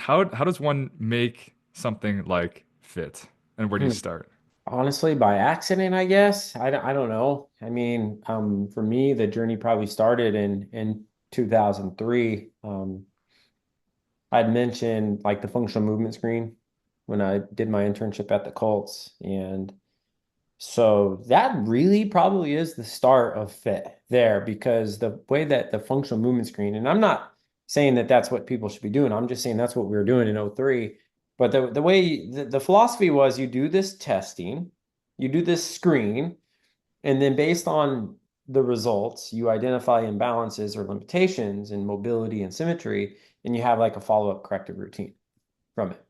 how does one make something like fit, and where do you Hmm. start? Honestly, by accident, I guess. I don't know. I mean, for me, the journey probably started in 2003. I'd mentioned like the functional movement screen when I did my internship at the Colts. And so that really probably is the start of fit there because the way that the functional movement screen, and I'm not saying that that's what people should be doing. I'm just saying that's what we were doing in '03. But the way the philosophy was you do this testing, you do this screen, and then based on the results, you identify imbalances or limitations in mobility and symmetry, and you have like a follow-up corrective routine from it.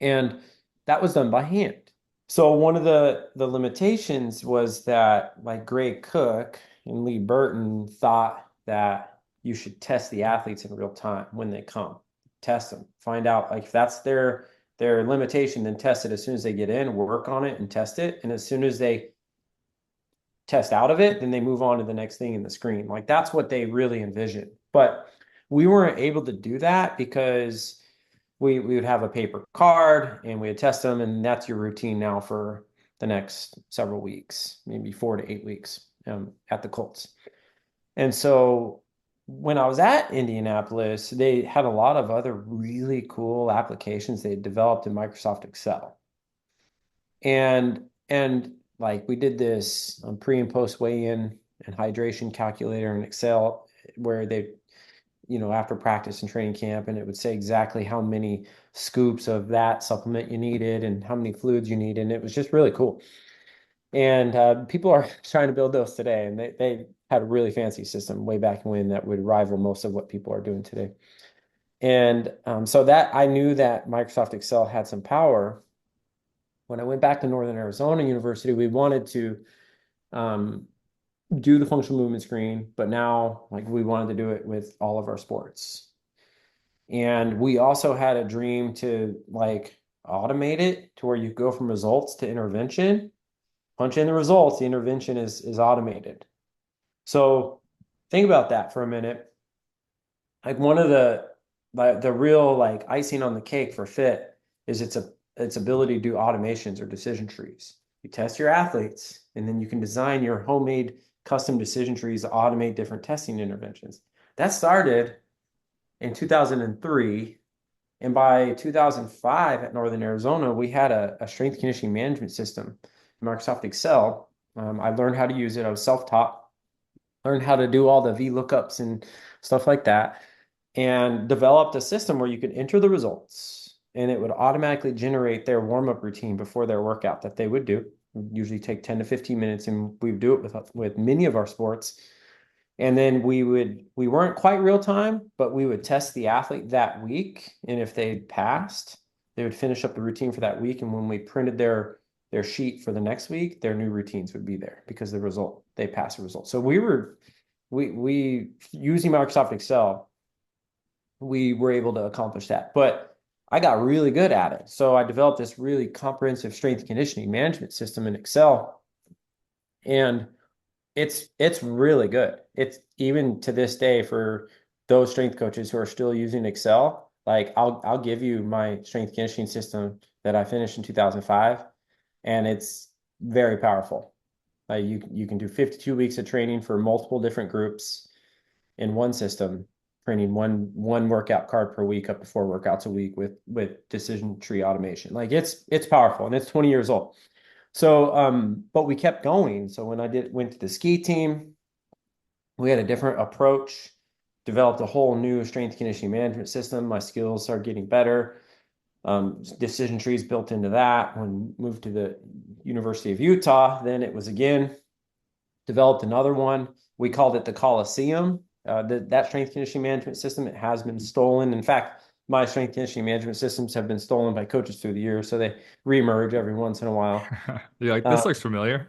And that was done by hand. So one of the limitations was that like Gray Cook and Lee Burton thought that you should test the athletes in real time when they come. Test them, find out like if that's their limitation, then test it as soon as they get in, work on it and test it. And as soon as they test out of it, then they move on to the next thing in the screen. Like that's what they really envisioned. But we weren't able to do that because we would have a paper card and we would test them, and that's your routine now for the next several weeks, maybe 4 to 8 weeks at the Colts. And so when I was at Indianapolis, they had a lot of other really cool applications they had developed in Microsoft Excel. And like we did this pre and post weigh-in and hydration calculator in Excel where they, after practice and training camp, and it would say exactly how many scoops of that supplement you needed and how many fluids you need. And it was just really cool. And people are trying to build those today, and they had a really fancy system way back when that would rival most of what people are doing today. And so that I knew that Microsoft Excel had some power. When I went back to Northern Arizona University, we wanted to um, do the functional movement screen, but now like we wanted to do it with all of our sports. And we also had a dream to like automate it to where you go from results to intervention, punch in the results, the intervention is automated. So think about that for a minute. Like one of the real like icing on the cake for fit is its ability to do automations or decision trees. You test your athletes, and then you can design your homemade custom decision trees to automate different testing interventions. That started in 2003. And by 2005 at Northern Arizona, we had a strength conditioning management system, Microsoft Excel. I learned how to use it. I was self-taught, learned how to do all the VLOOKUPs and stuff like that, and developed a system where you could enter the results and it would automatically generate their warm-up routine before their workout that they would do. It would usually take 10 to 15 minutes, and we would do it with many of our sports. And then we weren't quite real time, but we would test the athlete that week. And if they passed, they would finish up the routine for that week. And when we printed their sheet for the next week, their new routines would be there because they passed the result. So we using Microsoft Excel, we were able to accomplish that. But I got really good at it. So I developed this really comprehensive strength conditioning management system in Excel. And it's really good. It's even to this day for those strength coaches who are still using Excel. Like I'll give you my strength conditioning system that I finished in 2005, and it's very powerful. Like you can do 52 weeks of training for multiple different groups in one system, training one workout card per week, up to 4 workouts a week with decision tree automation. Like it's powerful, and it's 20 years old. So, but we kept going. So when I went to the ski team, we had a different approach, developed a whole new strength conditioning management system. My skills are getting better. Decision trees built into that. When moved to the University of Utah, then it was again developed another one. We called it the Coliseum. That strength conditioning management system, it has been stolen. In fact, my strength conditioning management systems have been stolen by coaches through the years, so they reemerge every once in a while. You're like, Uh, this looks familiar.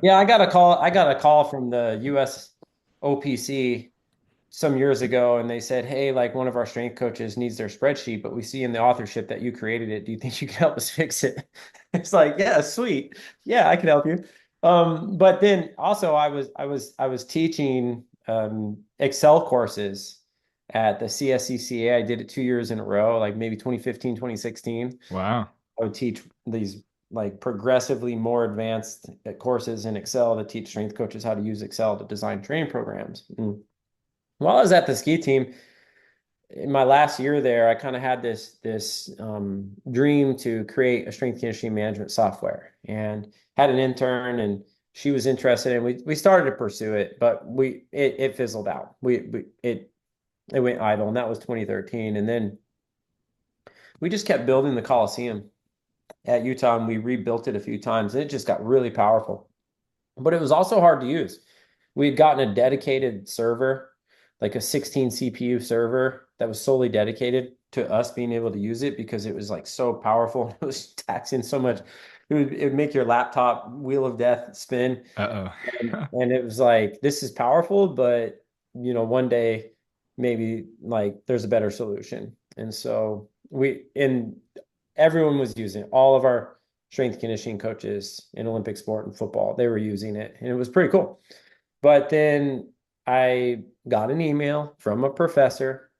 yeah, I got a call. I got a call from the US OPC some years ago, and they said, "Hey, like one of our strength coaches needs their spreadsheet, but we see in the authorship that you created it. Do you think you can help us fix it?" It's like, yeah, sweet. Yeah, I can help you. But then also I was teaching Excel courses at the CSCCA. I did it 2 years in a row, like maybe 2015, 2016. Wow. I would teach these like progressively more advanced courses in Excel to teach strength coaches how to use Excel to design training programs. While I was at the ski team, in my last year there, I kind of had this dream to create a strength conditioning management software, and had an intern, and she was interested, and we started to pursue it, but it fizzled out. It went idle, and that was 2013. And then we just kept building the Coliseum at Utah, and we rebuilt it a few times, and it just got really powerful. But it was also hard to use. We had gotten a dedicated server, like a 16 CPU server that was solely dedicated to us being able to use it because it was like so powerful. It was taxing so much. It would make your laptop wheel of death spin. Uh-oh. And it was like, this is powerful, but one day maybe like there's a better solution. And so everyone was using it. All of our strength conditioning coaches in Olympic sport and football, they were using it, and it was pretty cool. But then I got an email from a professor.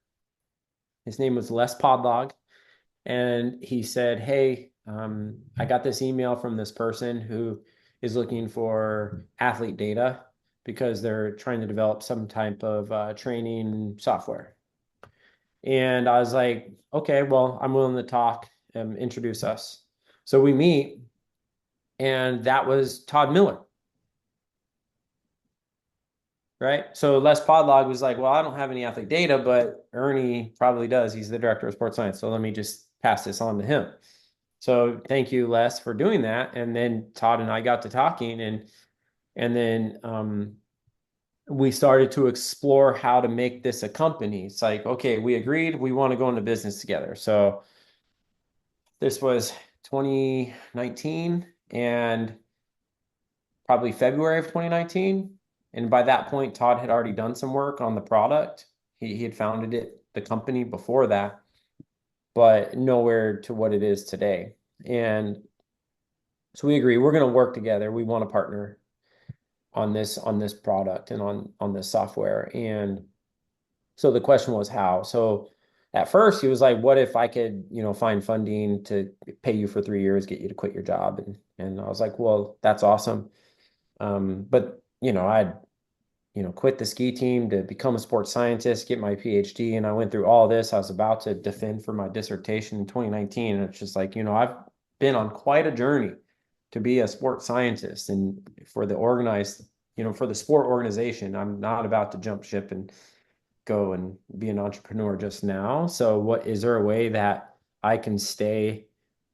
His name was Les Podlog, and he said, "Hey, I got this email from this person who is looking for athlete data because they're trying to develop some type of training software." And I was like, "Okay, well, I'm willing to talk, introduce us." So we meet, and that was Todd Miller. Right. So Les Podlog was like, well, I don't have any athlete data, but Ernie probably does. He's the director of sports science. So let me just pass this on to him. So thank you, Les, for doing that. And then Todd and I got to talking, and then we started to explore how to make this a company. It's like, okay, we agreed we want to go into business together. So this was 2019, and probably February of 2019. And by that point, Todd had already done some work on the product. He had founded the company before that, but nowhere to what it is today. And so we agree we're going to work together. We want to partner on this product and on this software. And so the question was how. So at first he was like, what if I could, find funding to pay you for 3 years, get you to quit your job? And I was like, well, that's awesome. But I'd quit the ski team to become a sports scientist, get my PhD, and I went through all this. I was about to defend for my dissertation in 2019, and it's just like, I've been on quite a journey to be a sports scientist, and for for the sport organization, I'm not about to jump ship and go and be an entrepreneur just now. So what is there a way that I can stay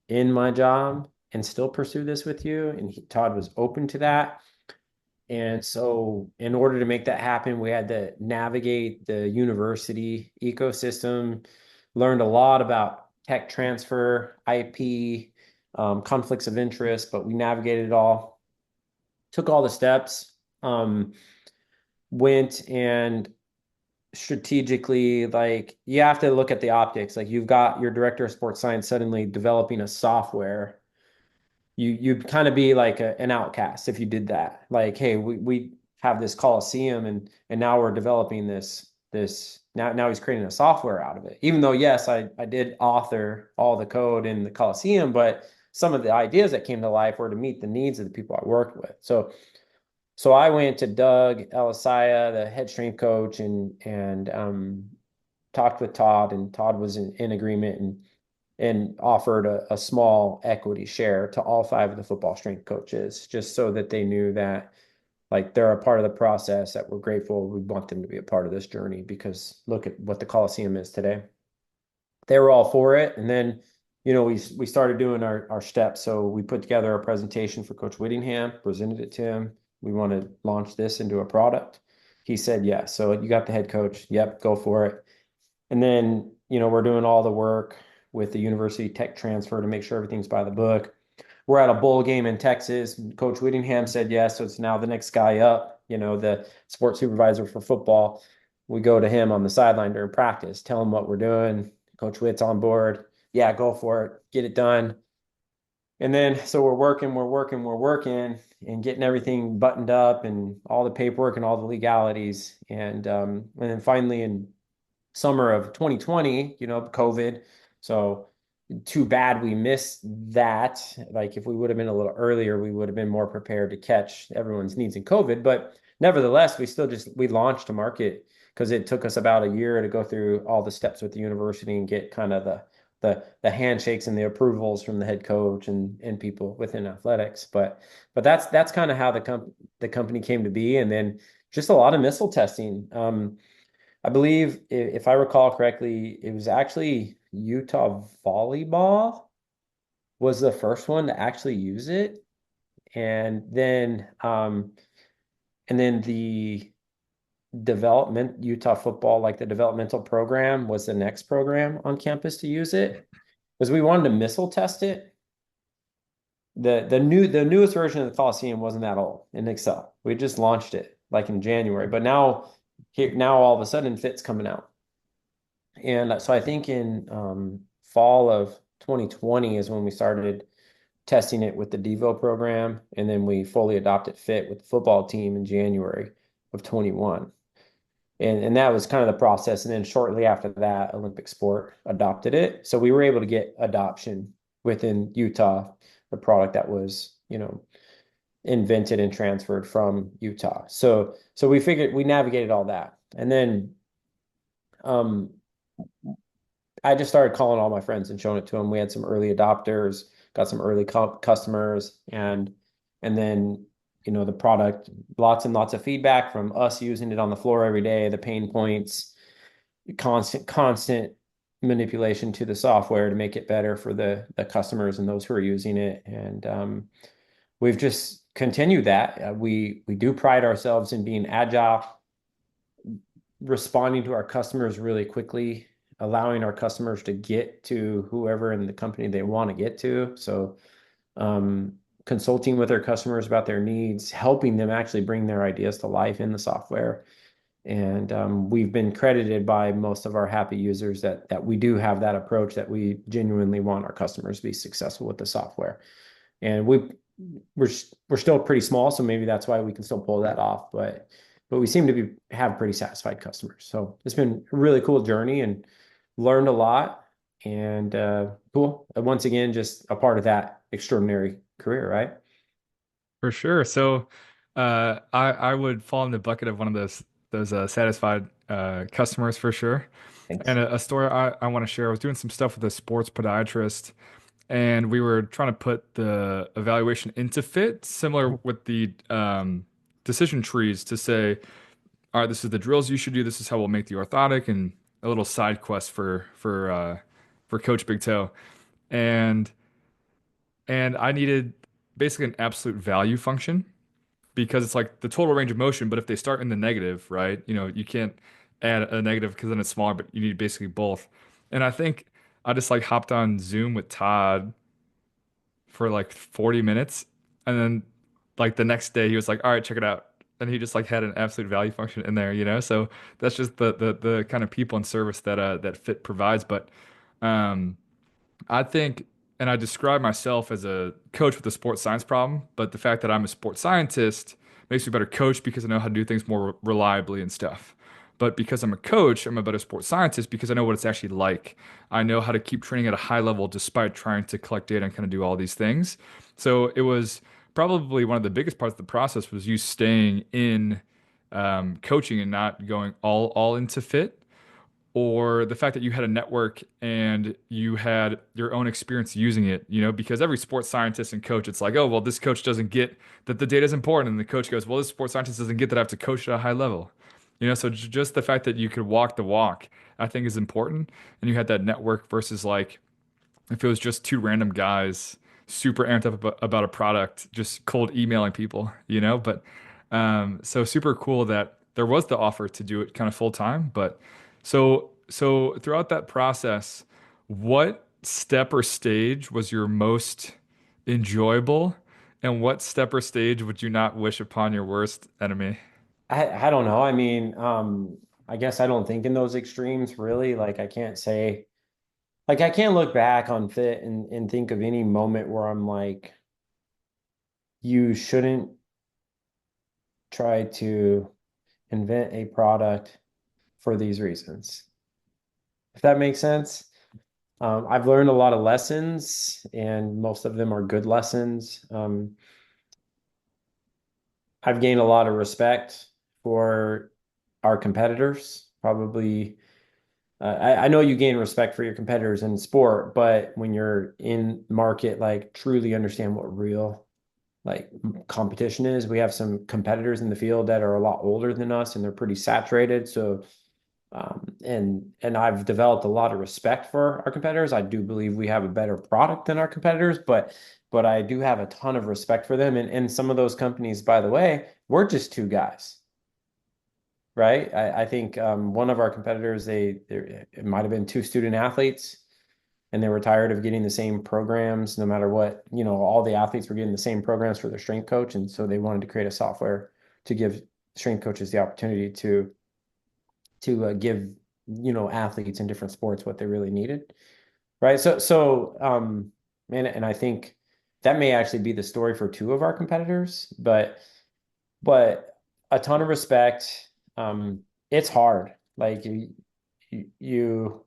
in my job and still pursue this with you? And Todd was open to that. And so, in order to make that happen, we had to navigate the university ecosystem, learned a lot about tech transfer, IP, conflicts of interest, but we navigated it all, took all the steps, went and strategically, like, you have to look at the optics. Like, you've got your director of sports science suddenly developing a software. You'd kind of be like an outcast if you did that. Like, hey, we have this Coliseum, and now we're developing this now he's creating a software out of it. Even though, yes, I did author all the code in the Coliseum, but some of the ideas that came to life were to meet the needs of the people I worked with. So I went to Doug Elisaya, the head strength coach, and talked with Todd, and Todd was in agreement, and offered a small equity share to all 5 of the football strength coaches, just so that they knew that, like, they're a part of the process, that we're grateful. We want them to be a part of this journey, because look at what the Coliseum is today. They were all for it. And then, we started doing our steps. So we put together a presentation for Coach Whittingham, presented it to him. We want to launch this into a product. He said, yes. So you got the head coach. Yep, go for it. And then, we're doing all the work with the university tech transfer to make sure everything's by the book. We're at a bowl game in Texas. Coach Whittingham said yes. So it's now the next guy up, the sports supervisor for football. We go to him on the sideline during practice, tell him what we're doing. Coach Witt's on board. Yeah, go for it. Get it done. And then, so we're working, and getting everything buttoned up, and all the paperwork and all the legalities. And then finally in summer of 2020, COVID. So too bad we missed that. Like if we would have been a little earlier, we would have been more prepared to catch everyone's needs in COVID. But nevertheless, we launched to market because it took us about a year to go through all the steps with the university and get kind of the handshakes and the approvals from the head coach and people within athletics. But that's kind of how the company came to be. And then just a lot of missile testing. I believe, if I recall correctly, it was actually Utah Volleyball was the first one to actually use it, and then the development Utah football, like the developmental program, was the next program on campus to use it because we wanted to missile test it. The newest version of the Coliseum wasn't that old in Excel. We just launched it like in January, but now all of a sudden Fit's coming out. And so I think in fall of 2020 is when we started testing it with the Devo program, and then we fully adopted Fit with the football team in January of 21. And that was kind of the process. And then shortly after that, Olympic Sport adopted it. So we were able to get adoption within Utah, the product that was, invented and transferred from Utah. So we figured we navigated all that. And then um, I just started calling all my friends and showing it to them. We had some early adopters, got some early customers, and then the product, lots and lots of feedback from us using it on the floor every day, the pain points, constant manipulation to the software to make it better for the customers and those who are using it. And we've just continued that. We do pride ourselves in being agile, responding to our customers really quickly, allowing our customers to get to whoever in the company they want to get to. So, consulting with our customers about their needs, helping them actually bring their ideas to life in the software. And we've been credited by most of our happy users that we do have that approach, that we genuinely want our customers to be successful with the software. And we're still pretty small, so maybe that's why we can still pull that off. But we seem to have pretty satisfied customers. So it's been a really cool journey and learned a lot. And cool. Once again, just a part of that extraordinary career, right? For sure. So, I would fall in the bucket of one of those satisfied customers for sure. Thanks. And a story I want to share. I was doing some stuff with a sports podiatrist, and we were trying to put the evaluation into Fit, similar with the decision trees to say, all right, this is the drills you should do. This is how we'll make the orthotic, and a little side quest for Coach Big Toe, and I needed basically an absolute value function because it's like the total range of motion. But if they start in the negative, right, you can't add a negative because then it's smaller, but you need basically both. And I think I just like hopped on Zoom with Todd for like 40 minutes. And then like the next day he was like, all right, check it out. And he just like had an absolute value function in there. So that's just the kind of people and service that Fit provides. But um I think, and I describe myself as a coach with a sports science problem, but the fact that I'm a sports scientist makes me a better coach because I know how to do things more reliably and stuff. But because I'm a coach, I'm a better sports scientist because I know what it's actually like. I know how to keep training at a high level despite trying to collect data and kind of do all these things. So it was probably one of the biggest parts of the process was you staying in coaching and not going all into Fit, or the fact that you had a network and you had your own experience using it, because every sports scientist and coach, it's like, oh, well, this coach doesn't get that the data is important. And the coach goes, well, this sports scientist doesn't get that I have to coach at a high level. So just the fact that you could walk the walk, I think is important. And you had that network versus like if it was just two random guys super amped up about a product, just cold emailing people. But so super cool that there was the offer to do it kind of full time. But so throughout that process, what step or stage was your most enjoyable, and what step or stage would you not wish upon your worst enemy? I don't know. I mean, I guess I don't think in those extremes really. Like I can't say, like I can't look back on Fit and think of any moment where I'm like, you shouldn't try to invent a product for these reasons. if that makes sense. I've learned a lot of lessons, and most of them are good lessons. I've gained a lot of respect for our competitors. Probably, I know you gain respect for your competitors in sport, but when you're in market, like truly understand what real like competition is. We have some competitors in the field that are a lot older than us, and they're pretty saturated. So and I've developed a lot of respect for our competitors. I do believe we have a better product than our competitors, but I do have a ton of respect for them. And some of those companies, by the way, we're just two guys, right? I think one of our competitors, it might have been two student athletes, and they were tired of getting the same programs no matter what, all the athletes were getting the same programs for their strength coach. And so they wanted to create a software to give strength coaches the opportunity to give athletes in different sports what they really needed, right? And I think that may actually be the story for two of our competitors, but a ton of respect. It's hard. Like you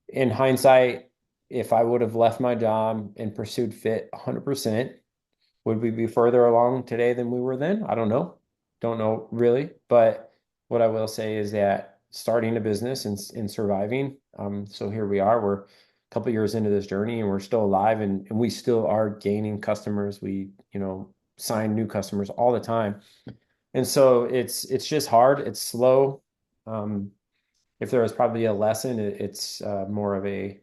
in hindsight, if I would have left my job and pursued fit 100%, would we be further along today than we were then? I don't know. Don't know really. But what I will say is that starting a business and surviving, so here we are. We're a couple years into this journey and we're still alive and we still are gaining customers. We, sign new customers all the time. And so it's just hard. It's slow. Um, if there was probably a lesson, it's more of a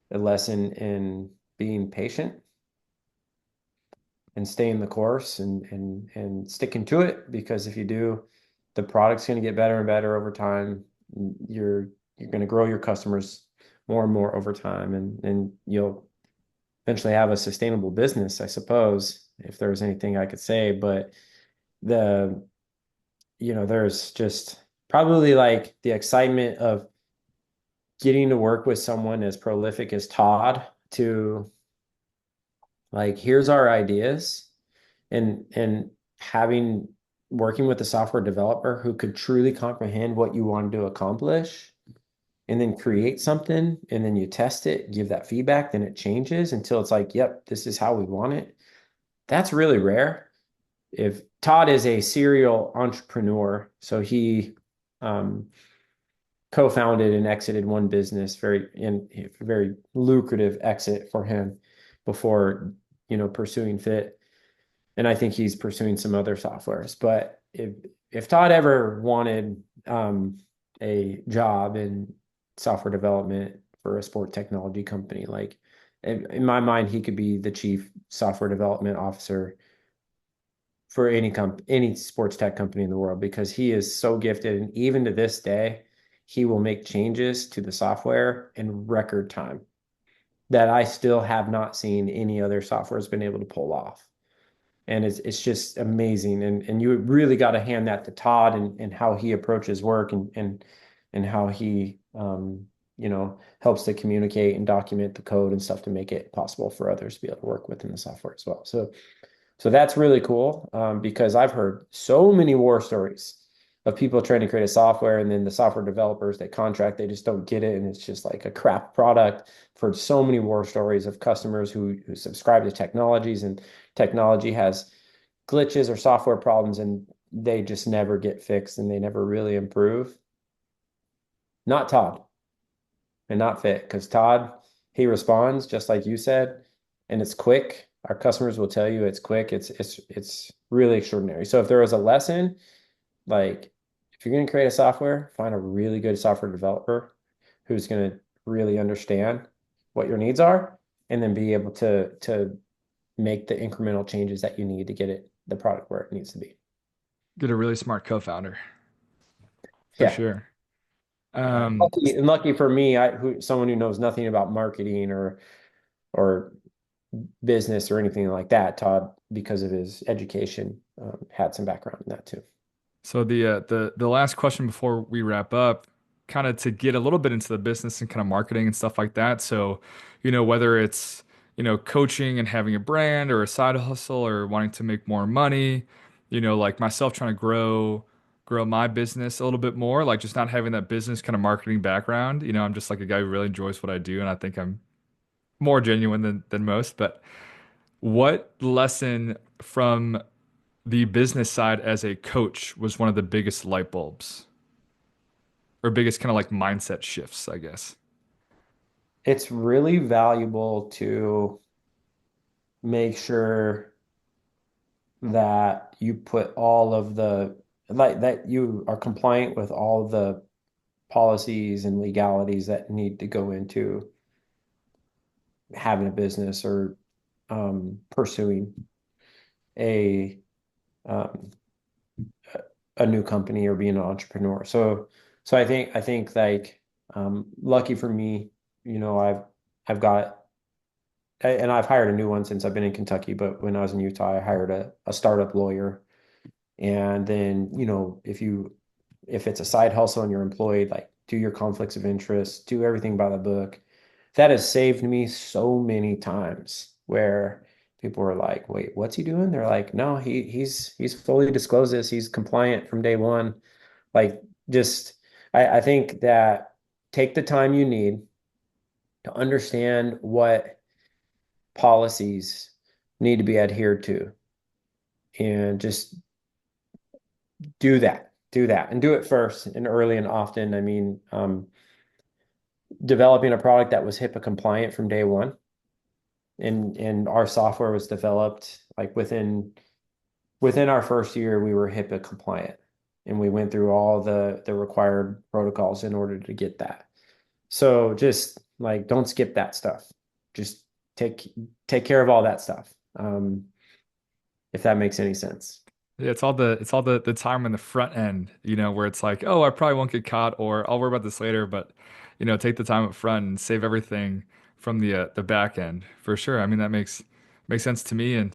lesson in being patient and staying the course and sticking to it, because if you do, the product's going to get better and better over time. You're going to grow your customers more and more over time, and you'll eventually have a sustainable business, I suppose, if there's anything I could say. But the there's just probably like the excitement of getting to work with someone as prolific as Todd to like, here's our ideas, and having working with a software developer who could truly comprehend what you wanted to accomplish and then create something, and then you test it, give that feedback, then it changes until it's like, yep, this is how we want it. That's really rare. If Todd is a serial entrepreneur, so he um, co-founded and exited one business, very lucrative exit for him before pursuing fit. And I think he's pursuing some other softwares. But if Todd ever wanted a job in software development for a sport technology company, like in my mind, he could be the chief software development officer for any sports tech company in the world, because he is so gifted. And even to this day, he will make changes to the software in record time that I still have not seen any other software has been able to pull off. And it's just amazing. And you really got to hand that to Todd, and how he approaches work, and how he helps to communicate and document the code and stuff to make it possible for others to be able to work within the software as well. So that's really cool, because I've heard so many war stories of people trying to create a software, and then the software developers they contract, they just don't get it, and it's just like a crap product. For so many war stories of customers who subscribe to technologies, and technology has glitches or software problems, and they just never get fixed and they never really improve. Not Todd, and not Fit, because Todd, he responds just like you said, and it's quick. Our customers will tell you it's quick. It's really extraordinary. So if there was a lesson, like if you're going to create a software, find a really good software developer who's going to really understand what your needs are, and then be able to make the incremental changes that you need to get the product where it needs to be. Get a really smart co-founder for Yeah. sure. Yeah. Um, Lucky for me, someone who knows nothing about marketing or business or anything like that. Todd, because of his education, had some background in that too. so the last question before we wrap up, kind of to get a little bit into the business and kind of marketing and stuff like that. So, whether it's, coaching and having a brand or a side hustle or wanting to make more money, like myself trying to grow grow my business a little bit more, like just not having that business kind of marketing background. I'm just like a guy who really enjoys what I do, and I think I'm more genuine than most. But what lesson from the business side as a coach was one of the biggest light bulbs or biggest kind of like mindset shifts, I guess? It's really valuable to make sure that you put all of the like that you are compliant with all of the policies and legalities that need to go into having a business or pursuing a um, a new company or being an entrepreneur. So I think like lucky for me, I've got and I've hired a new one since I've been in Kentucky, but when I was in Utah, I hired a startup lawyer. And then, if it's a side hustle and you're employed, like do your conflicts of interest, do everything by the book. That has saved me so many times where people were like, "Wait, what's he doing?" They're like, "No, he's fully disclosed this. He's compliant from day one." Like just I think that take the time you need to understand what policies need to be adhered to and just do that and do it first and early and often. I mean, developing a product that was HIPAA compliant from day one, and our software was developed like within our first year, we were HIPAA compliant, and we went through all the required protocols in order to get that. So just like don't skip that stuff. Just take take care of all that stuff. If that makes any sense. Yeah, it's all the time in the front end, where it's like, oh, I probably won't get caught, or I'll worry about this later, but take the time up front and save everything from the back end for sure. I mean, that makes sense to me, and